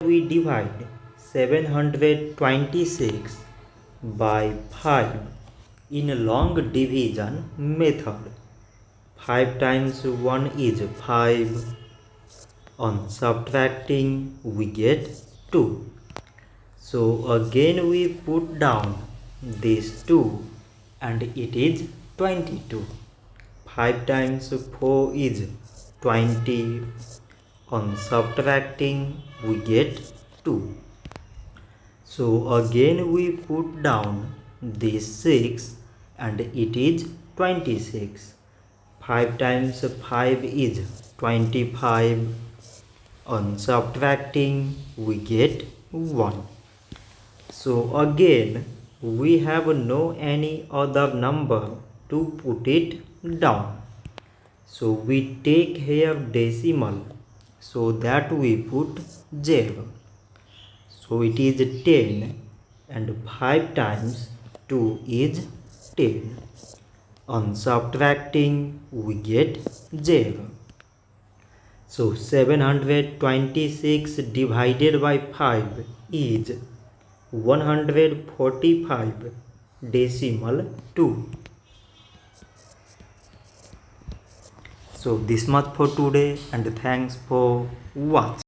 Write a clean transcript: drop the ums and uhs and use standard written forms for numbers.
we divide 726 by 5 in a long division method. 5 times 1 is 5. On subtracting we get 2. So again we put down this 2 and it is 22. 5 times 4 is 20. On subtracting we get 2. So again we put down this 6 and it is 26. 5 times 5 is 25. On subtracting we get 1. So again we have no any other number to put it down. So we take here decimal, so that we put 0. So it is 10 and 5 times 2 is 10. On subtracting we get 0. So 726 divided by 5 is 145 decimal 2. So this much for today and thanks for watching.